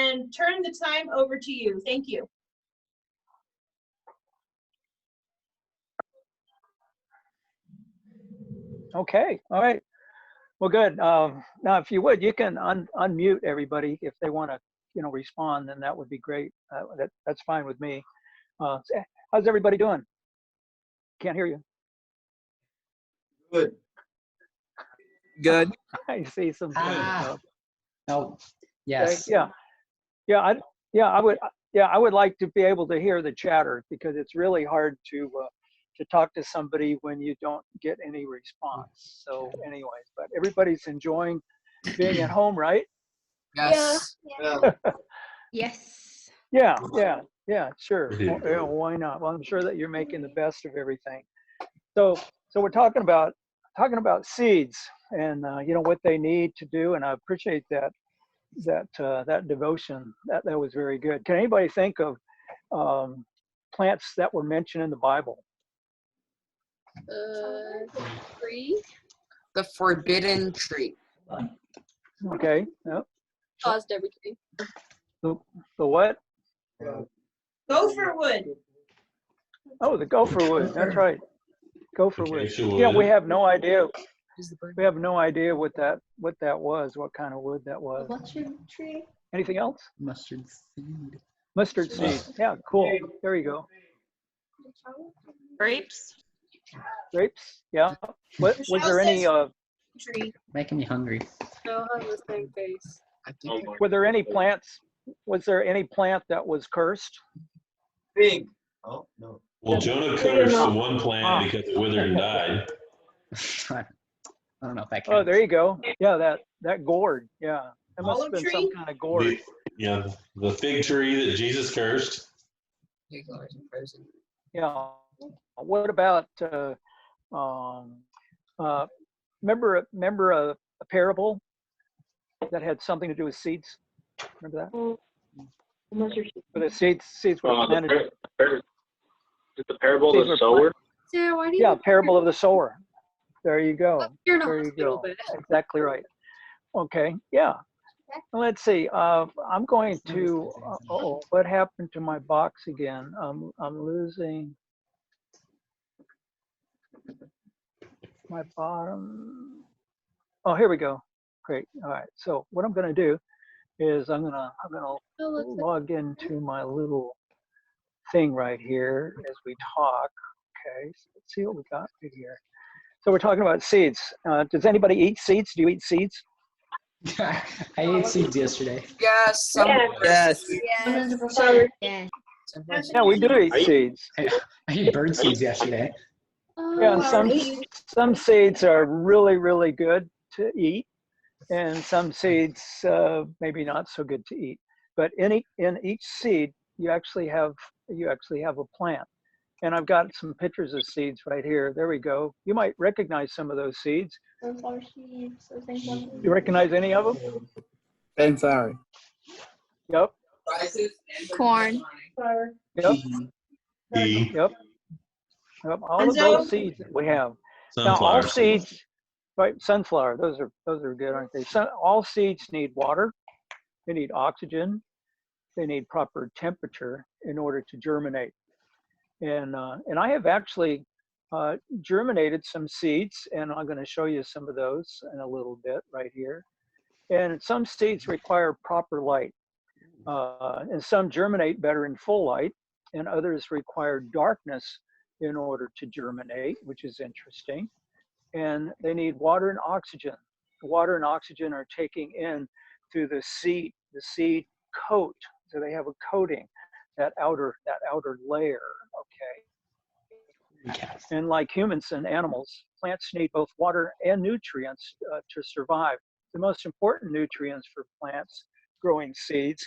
and turn the time over to you. Thank you. Okay, all right. Well, good. Now, if you would, you can unmute everybody if they want to, respond, then that would be great. That's fine with me. How's everybody doing? Can't hear you. Good. Good. I see some. Oh, yes. Okay, I would like to be able to hear the chatter because it's really hard to talk to somebody when you don't get any response. So anyways, but everybody's enjoying being at home, right? Yes. Yeah. Yes. Yeah, sure. Well, why not? Well, I'm sure that you're making the best of everything. So we're talking about seeds and what they need to do, and I appreciate that devotion. That was very good. Can anybody think of plants that were mentioned in the Bible? Tree. The forbidden tree. Okay. Yep. Caused every tree. The what? Gopher wood. Oh, the gopher wood. That's right. Gopher wood. Acacia Yeah, wood. we have no idea. Is the bird? We have no idea what that was. What kind of wood that was. Mustard tree. Anything else? Mustard seed. Mustard seed. Yeah, cool. There you go. Grapes. Grapes. Yeah. What was there any? Tree. Making me hungry. They all have the same face. I think Were there any plants? Was there any plant that was cursed? Big. Oh, no. Well, Jonah cursed the one plant because it withered and died. I don't know if that counts. Oh, there you go. Yeah, that gourd. Yeah, that must have Olive been tree? some kind of gourd. The fig tree that Jesus cursed. pig always frozen. Yeah. What about remember a parable that had something to do with seeds? Remember that? For the seeds were planted. Is the parable of Seeds the were sower? Sarah, why do you? Yeah, parable of the sower. There you go. You're in a There you hospital go. bed. Exactly right. Okay. Yeah. Let's see. I'm going to. Oh, what happened to my box again? I'm losing my bottom. Oh, here we go. Great. All right. So what I'm going to do is I'm gonna log into my little thing right here as we talk. Okay. So let's see what we got right here. So we're talking about seeds. Does anybody eat seeds? Do you eat seeds? I ate seeds yesterday. Yes. Yes. Yeah. Yeah, we do eat seeds. I ate bird seeds yesterday. Yeah, some seeds are really, really good to eat, and some seeds maybe not so good to eat. But in each seed, you actually have a plant. And I've got some pictures of seeds right here. There we go. You might recognize some of those seeds. Sunflower seeds. You recognize any of them? Sunflower. Yep. Corn. Yep. Pea. Yep. Yep. All of those seeds that we have. Now, all Sunflower. seeds, right? Sunflower. Those are good, aren't they? All seeds need water. They need oxygen. They need proper temperature in order to germinate. And I have actually germinated some seeds, and I'm going to show you some of those in a little bit right here. And some seeds require proper light, and some germinate better in full light, and others require darkness in order to germinate, which is interesting. And they need water and oxygen. Water and oxygen are taking in through the seed coat. So they have a coating, that outer layer. Okay. And like humans and animals, plants need both water and nutrients to survive. The most important nutrients for plants growing seeds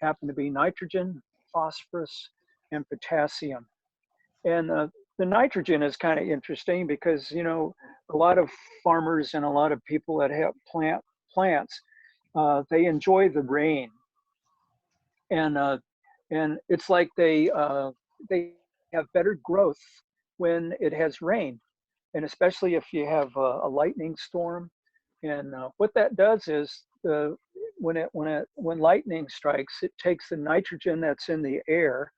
happen to be nitrogen, phosphorus, and potassium. And the nitrogen is kind of interesting because, you know, a lot of farmers and a lot of people that have plants, they enjoy the rain. And it's like they have better growth when it has rain, and especially if you have a lightning storm. And what that does is when lightning strikes, it takes the nitrogen that's in the air,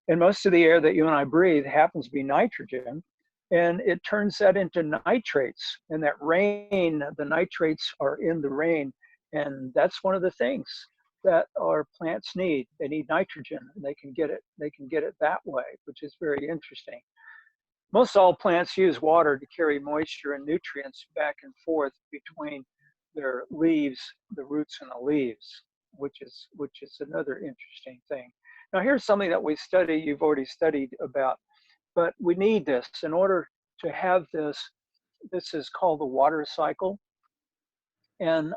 and most of the air that you and I breathe happens to be nitrogen, and it turns that into nitrates. And that rain, the nitrates are in the rain, and that's one of the things that our plants need. They need nitrogen, and they can get it that way, which is very interesting. Most all plants use water to carry moisture and nutrients back and forth between their leaves, the roots and the leaves, which is another interesting thing. Now here's something that we study, you've already studied about, but we need this in order to have this. This is called the water cycle, and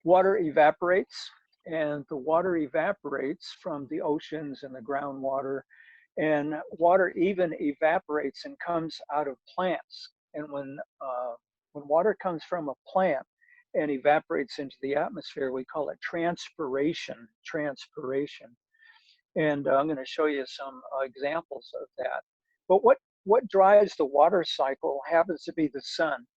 water evaporates, and the water evaporates from the oceans and the groundwater, and water even evaporates and comes out of plants. And when water comes from a plant and evaporates into the atmosphere, we call it transpiration. And I'm going to show you some examples of that. But what drives the water cycle happens to be the sun,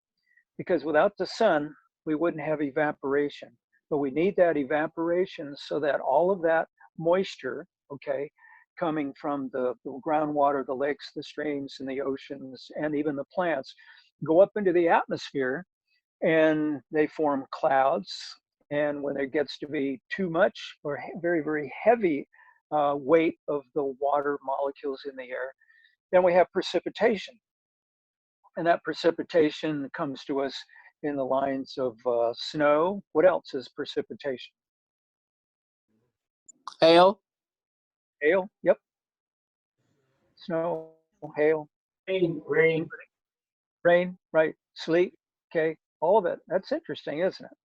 because without the sun, we wouldn't have evaporation. But we need that evaporation so that all of that moisture, okay, coming from the groundwater, the lakes, the streams, and the oceans, and even the plants, go up into the atmosphere, and they form clouds. And when it gets to be too much or very, very heavy weight of the water molecules in the air, then we have precipitation. And that precipitation comes to us in the lines of snow. What else is precipitation? Hail. Hail, yep. Snow, hail. Rain. Rain, right, sleet, okay, all of it. That's interesting, isn't it?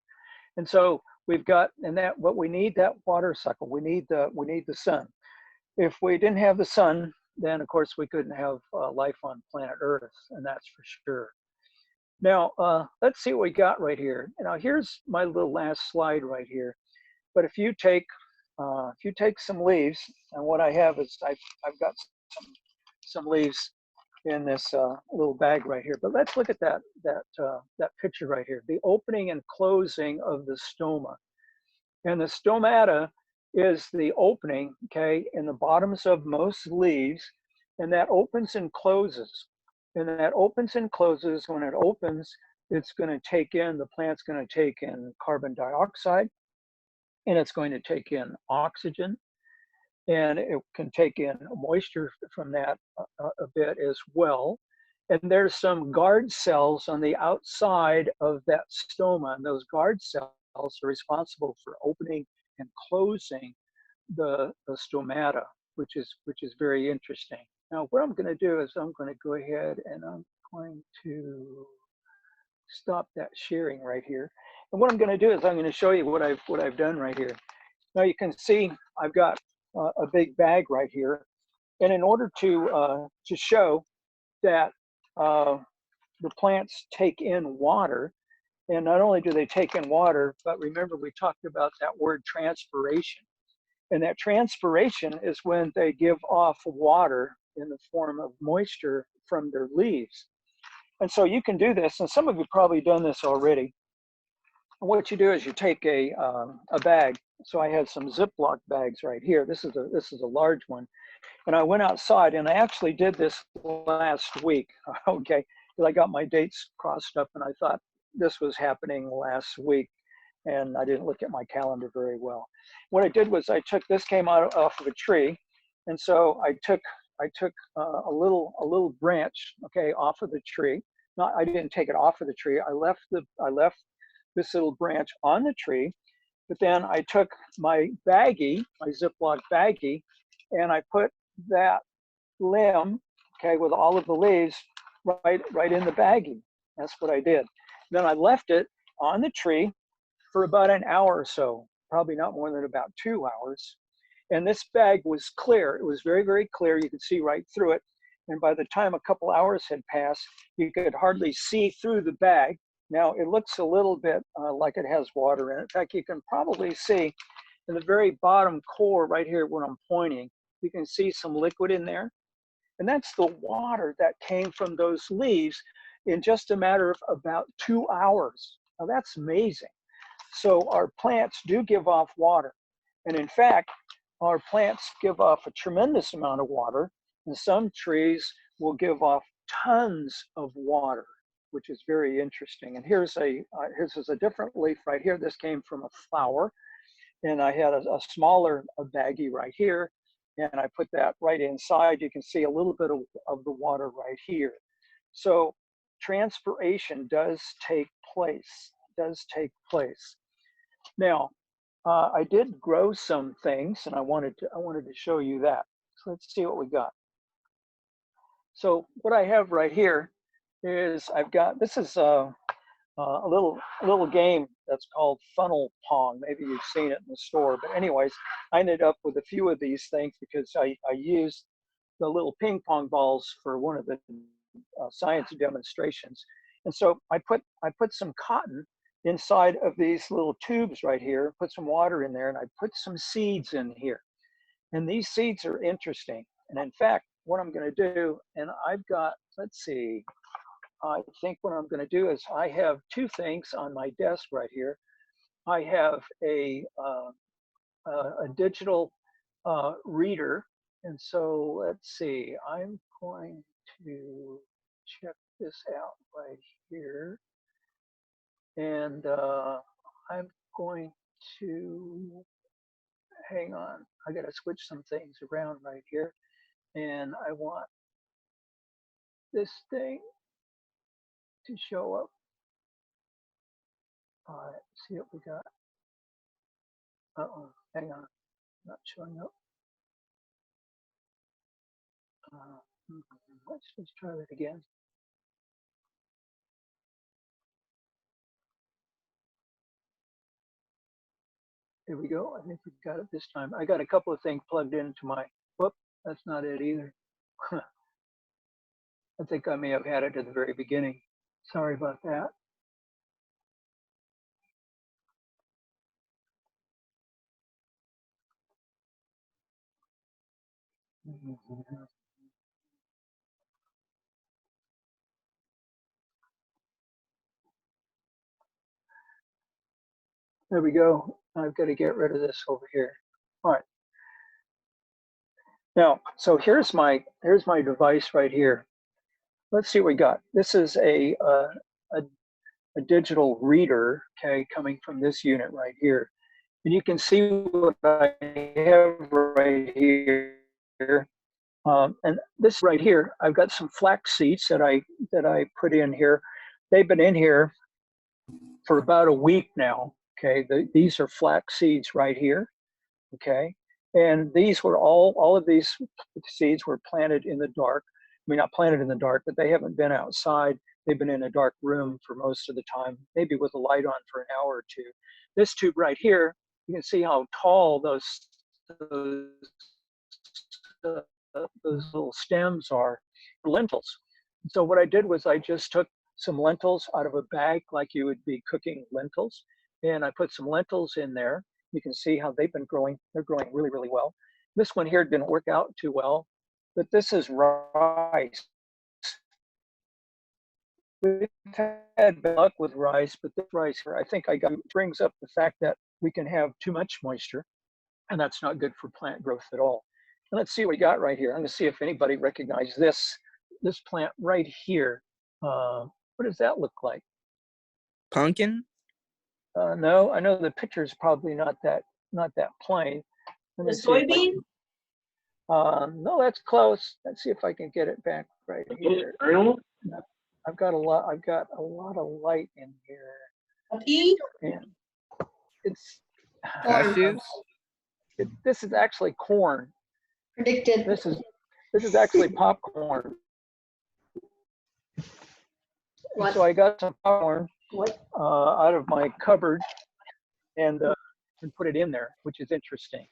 And so we've got, and that what we need, that water cycle, we need the sun. If we didn't have the sun, then of course we couldn't have life on planet Earth, and that's for sure. Now, let's see what we got right here. Now, here's my little last slide right here. But if you take some leaves, and what I have is I've got some leaves in this little bag right here. But let's look at that picture right here, the opening and closing of the stoma. And the stomata is the opening, okay, in the bottoms of most leaves, and that opens and closes. And that opens and closes. When it opens, it's going to take in, the plant's going to take in carbon dioxide, and it's going to take in oxygen, and it can take in moisture from that a bit as well. And there's some guard cells on the outside of that stoma, and those guard cells are responsible for opening and closing the stomata, which is very interesting. Now, what I'm going to do is I'm going to go ahead and I'm going to stop that sharing right here. And what I'm going to do is I'm going to show you what I've done right here. Now you can see I've got a big bag right here, and in order to show that the plants take in water, and not only do they take in water, but remember we talked about that word transpiration. And that transpiration is when they give off water in the form of moisture from their leaves. And so you can do this, and some of you probably done this already. And what you do is you take a bag. So I had some Ziploc bags right here. This is a large one. And I went outside, and I actually did this last week, okay? Because I got my dates crossed up, and I thought this was happening last week, and I didn't look at my calendar very well. What I did was this came out off of a tree, and so I took a little branch, okay, off of the tree. I didn't take it off of the tree. I left this little branch on the tree, but then I took my baggie, my Ziploc baggie, and I put that limb, okay, with all of the leaves right in the baggie. That's what I did. Then I left it on the tree for about an hour or so, probably not more than about 2 hours. And this bag was clear. It was very, very clear. You could see right through it. And by the time a couple hours had passed, you could hardly see through the bag. Now it looks a little bit like it has water in it. In fact, you can probably see in the very bottom core right here where I'm pointing, you can see some liquid in there. And that's the water that came from those leaves in just a matter of about 2 hours. Now that's amazing. So our plants do give off water. And in fact, our plants give off a tremendous amount of water, and some trees will give off tons of water, which is very interesting. And here's a different leaf right here. This came from a flower, and I had a smaller baggie right here, and I put that right inside. You can see a little bit of the water right here. So transpiration does take place, Now, I did grow some things, and I wanted to show you that. So let's see what we got. So what I have right here is this is a little game that's called Funnel Pong. Maybe you've seen it in the store, but anyways, I ended up with a few of these things because I used the little ping pong balls for one of the science demonstrations. And so I put some cotton inside of these little tubes right here, put some water in there, and I put some seeds in here. And these seeds are interesting. And in fact, what I'm going to do, and I've got, let's see, I think what I'm going to do is I have two things on my desk right here. I have a digital reader. And so let's see, I'm going to check this out right here. And I'm going to, hang on, I got to switch some things around right here. And I want this thing to show up. All right, see what we got. Uh-oh, hang on, not showing up. Let's try that again. Here we go. I think we've got it this time. I got a couple of things plugged into my, whoop, that's not it either. I think I may have had it at the very beginning. Sorry about that. There we go. I've got to get rid of this over here. All right. Now, so here's my device right here. Let's see what we got. This is a digital reader, okay, coming from this unit right here. And you can see what I have right here. And this right here, I've got some flax seeds that I put in here. They've been in here for about a week now. Okay, these are flax seeds right here. Okay, and these were all of these seeds were planted in the dark. I mean, not planted in the dark, but they haven't been outside. They've been in a dark room for most of the time, maybe with a light on for an hour or two. This tube right here, you can see how tall those little stems are, lentils. So what I did was I just took some lentils out of a bag like you would be cooking lentils, and I put some lentils in there. You can see how they've been growing. They're growing really, really well. This one here didn't work out too well, but this is rice. We've had bad luck with rice, but this rice here, I think brings up the fact that we can have too much moisture, and that's not good for plant growth at all. And let's see what we got right here. I'm going to see if anybody recognizes this plant right here. What does that look like? Pumpkin? No, I know the picture is probably not that plain. The soybean? No, that's close. Let's see if I can get it back right here. I've got a lot of light in here. A pea? And it's Cashews? this is actually corn. Predicted. This is actually popcorn. What? So I got some popcorn out of my cupboard and put it in there, which is interesting.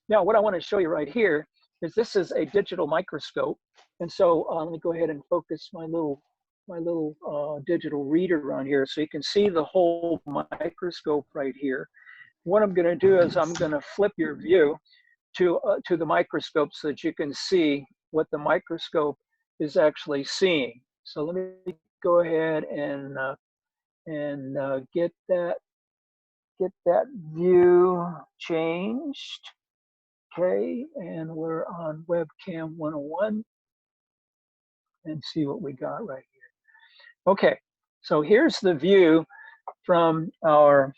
Now, what I want to show you right here is this is a digital microscope, and so let me go ahead and focus my little digital reader on here, so you can see the whole microscope right here. What I'm going to do is I'm going to flip your view to the microscope so that you can see what the microscope is actually seeing. So let me go ahead and get get that view changed. Okay, and we're on webcam 101 and see what we got right here. Okay, so here's the view from our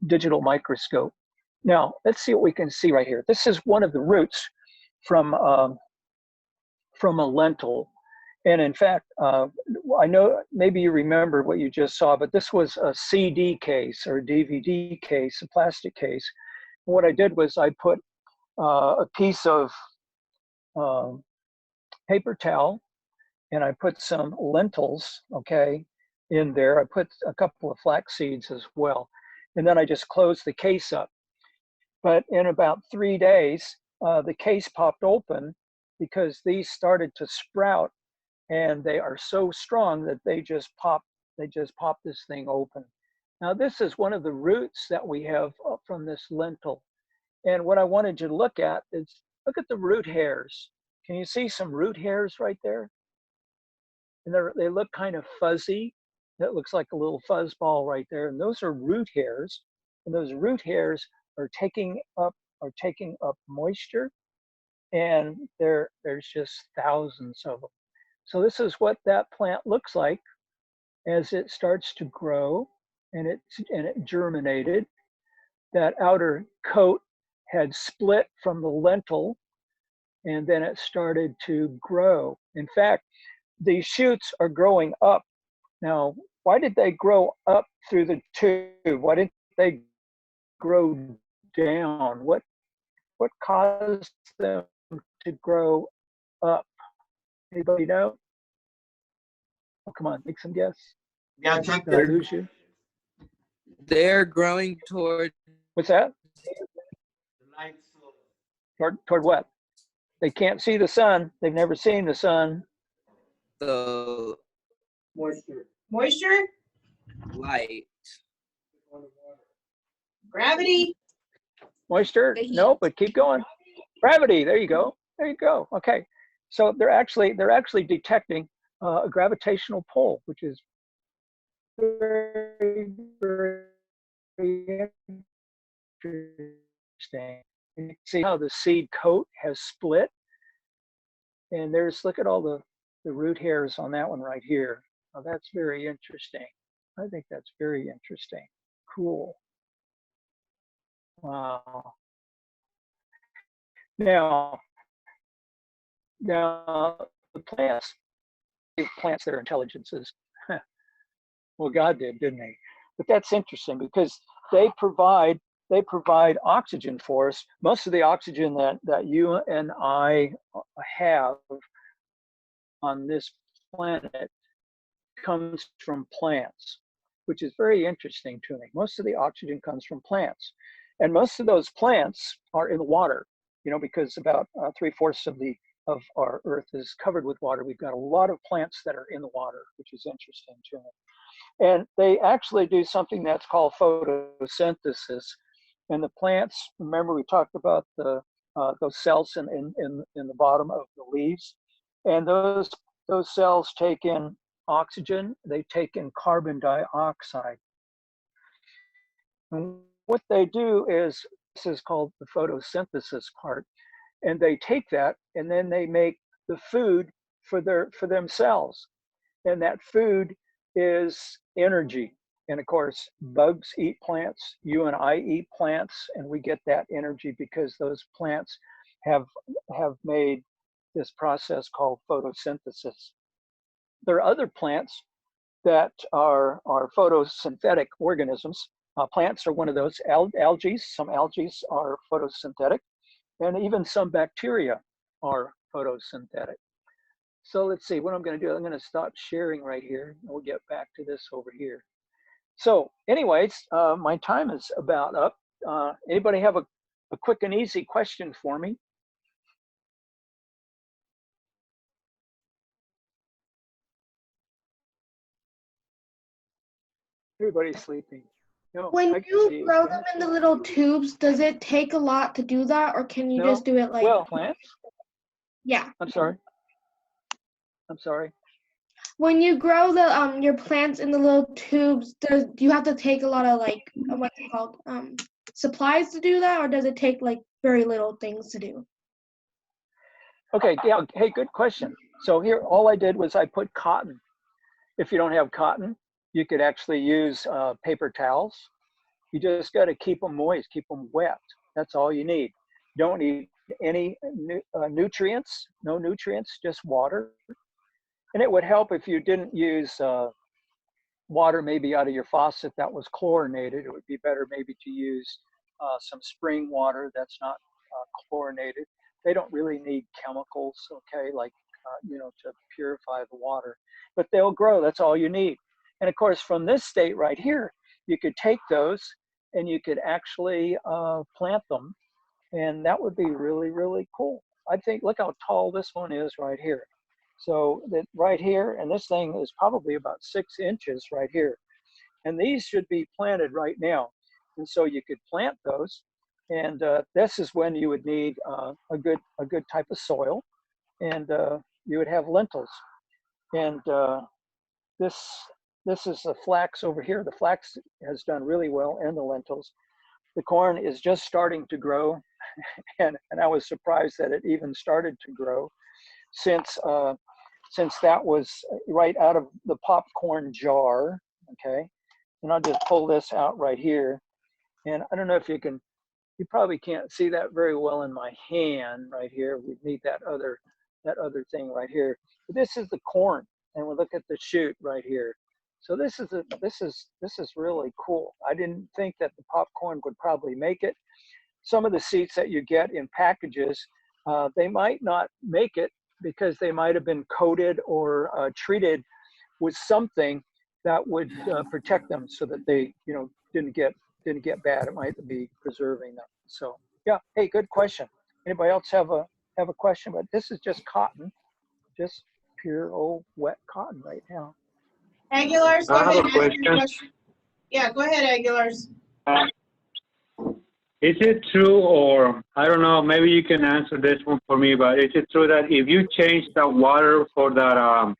digital microscope. Now, let's see what we can see right here. This is one of the roots from a lentil. And in fact, I know maybe you remember what you just saw, but this was a CD case or DVD case, a plastic case. And what I did was I put a piece of paper towel and I put some lentils, okay, in there. I put a couple of flax seeds as well. And then I just closed the case up. But in about 3 days, the case popped open because these started to sprout, and they are so strong that they just pop this thing open. Now this is one of the roots that we have from this lentil. And what I wanted you to look at is, look at the root hairs. Can you see some root hairs right there? And they look kind of fuzzy. That looks like a little fuzz ball right there. And those are root hairs. And those root hairs are taking up moisture. And there's just thousands of them. So this is what that plant looks like as it starts to grow and it germinated. That outer coat had split from the lentil, and then it started to grow. In fact, these shoots are growing up. Now, why did they grow up through the tube? Why didn't they grow down? What caused them to grow up? Anybody know? Oh, come on, make some guess. Yeah, check Did I that. lose you? They're growing toward What's that? The light source. Toward what? They can't see the sun. They've never seen the sun. the Moisture. Moisture, light. gravity, Moisture? The heat. No, but keep going. Gravity. There you go. There you go. Okay. So they're actually detecting a gravitational pull, which is very, very interesting. You can see how the seed coat has split. And look at all the root hairs on that one right here. Oh, that's very interesting. I think that's very interesting. Cool. Wow. Now the plants their intelligences. Well, God did, didn't he? But that's interesting because they provide oxygen for us. Most of the oxygen that you and I have on this planet comes from plants, which is very interesting to me. Most of the oxygen comes from plants, and most of those plants are in the water, because about 3/4 of our earth is covered with water. We've got a lot of plants that are in the water, which is interesting to me. And they actually do something that's called photosynthesis. And the plants, remember we talked about those cells in the bottom of the leaves, and those cells take in oxygen, they take in carbon dioxide. And what they do is, this is called the photosynthesis part, and they take that and then they make the food for themselves. And that food is energy. And of course, bugs eat plants, you and I eat plants, and we get that energy because those plants have made this process called photosynthesis. There are other plants that are photosynthetic organisms. Plants are one of those. Algae, some algae are photosynthetic, and even some bacteria are photosynthetic. So let's see what I'm going to do. I'm going to stop sharing right here, and we'll get back to this over here. So anyways, my time is about up. Anybody have a quick and easy question for me? Everybody's sleeping. No, When I can see you grow them in the little tubes, does it take a lot to do that, or can you No. just do it like? Well, plants? Yeah. I'm sorry. When you grow the your plants in the little tubes, do you have to take a lot of like what's it called supplies to do that, or does it take like very little things to do? Okay, yeah, hey, good question. So here, all I did was I put cotton. If you don't have cotton, you could actually use paper towels. You just got to keep them moist, keep them wet. That's all you need. You don't need any nutrients, no nutrients, just water. And it would help if you didn't use water maybe out of your faucet that was chlorinated. It would be better maybe to use some spring water that's not chlorinated. They don't really need chemicals, okay, like, to purify the water. But they'll grow, that's all you need. And of course, from this state right here, you could take those and you could actually plant them. And that would be really, really cool. I think, look how tall this one is right here. So that right here, and this thing is probably about 6 inches right here. And these should be planted right now. And so you could plant those. And this is when you would need a good type of soil. And you would have lentils. And this is the flax over here. The flax has done really well, and the lentils. The corn is just starting to grow. And I was surprised that it even started to grow since that was right out of the popcorn jar, okay? And I'll just pull this out right here. And I don't know if you probably can't see that very well in my hand right here. We need that other thing right here. But this is the corn, and we'll look at the shoot right here. So this is really cool. I didn't think that the popcorn would probably make it. Some of the seeds that you get in packages, they might not make it because they might have been coated or treated with something that would protect them so that they, didn't get bad. It might be preserving them. So yeah, hey, good question. Anybody else have a question? But this is just cotton, just pure old wet cotton right now. Aguilar's, go I have ahead. a Ask your question. question. Yeah, go ahead, Aguilar's. Is it true, or I don't know, maybe you can answer this one for me, but is it true that if you change the water for that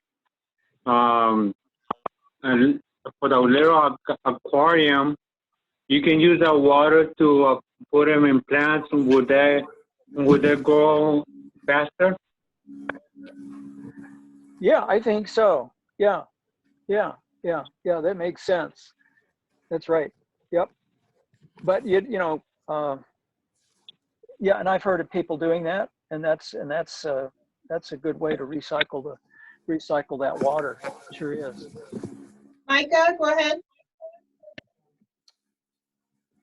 for the little aquarium, you can use that water to put them in plants, and would they grow faster? Yeah, I think so. Yeah, that makes sense. That's right. Yep. But yeah, and I've heard of people doing that, and that's a good way to recycle that water. It sure is. Micah, go ahead.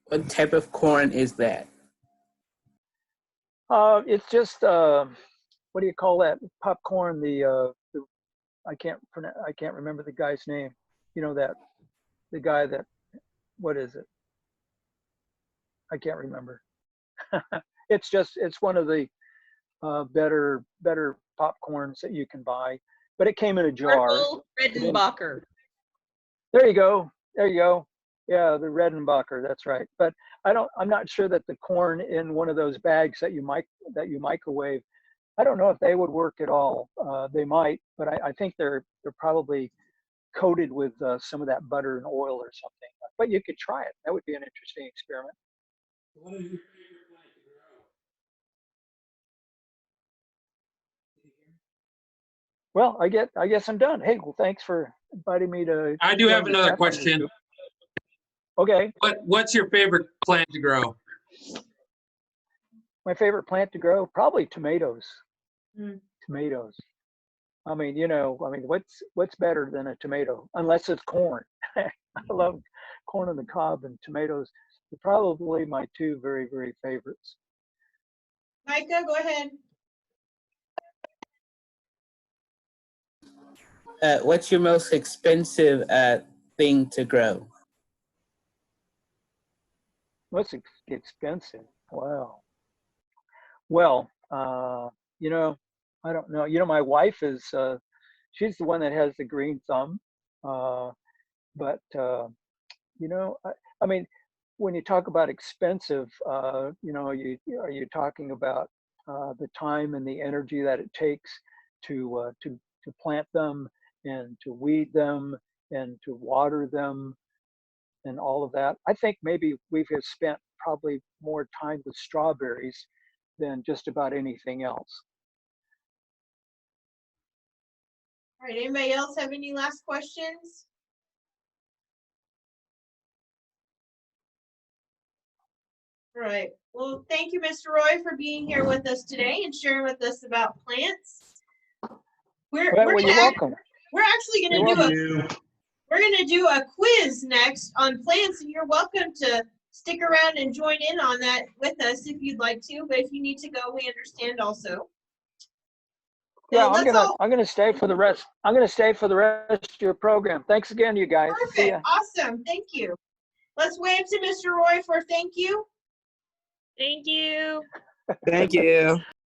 What type of corn is that? It's just what do you call that? Popcorn. I can't remember the guy's name. The guy that, what is it? I can't remember. It's one of the better popcorns that you can buy, but it came in a jar. Purple Redenbacher. There you go. Yeah, the Redenbacher. That's right. But I'm not sure that the corn in one of those bags that you microwave, I don't know if they would work at all. They might, but I think they're probably coated with some of that butter and oil or something. But you could try it. That would be an interesting experiment. What is your favorite plant to grow? Well, I guess I'm done. Hey, well, thanks for inviting me to. I do have join the another Pathfinder question. group. Okay. What's your favorite plant to grow? My favorite plant to grow, probably tomatoes. Mm. Tomatoes. I mean, what's better than a tomato? Unless it's corn. I love corn on the cob, and tomatoes are probably my two very, very favorites. Micah, go ahead. What's your most expensive thing to grow? What's expensive? Wow. Well, I don't know. My wife is, she's the one that has the green thumb. But, I mean, when you talk about expensive, are you talking about the time and the energy that it takes to plant them and to weed them and to water them and all of that. I think maybe we have spent probably more time with strawberries than just about anything else. All right, anybody else have any last questions? All right, well, thank you, Mr. Roy, for being here with us today and sharing with us about plants. We're Well, you're welcome. We're actually You're we're gonna do a quiz next on plants, and you're welcome to stick around and join in on that with us if you'd like to. But if you need to go, we understand also. Yeah, So I'm gonna stay for the rest. I'm gonna stay for the rest of your program. Thanks again, you guys. See ya. Perfect. Awesome. Thank you. Let's wave to Mr. Roy for thank you. Thank you. Thank you.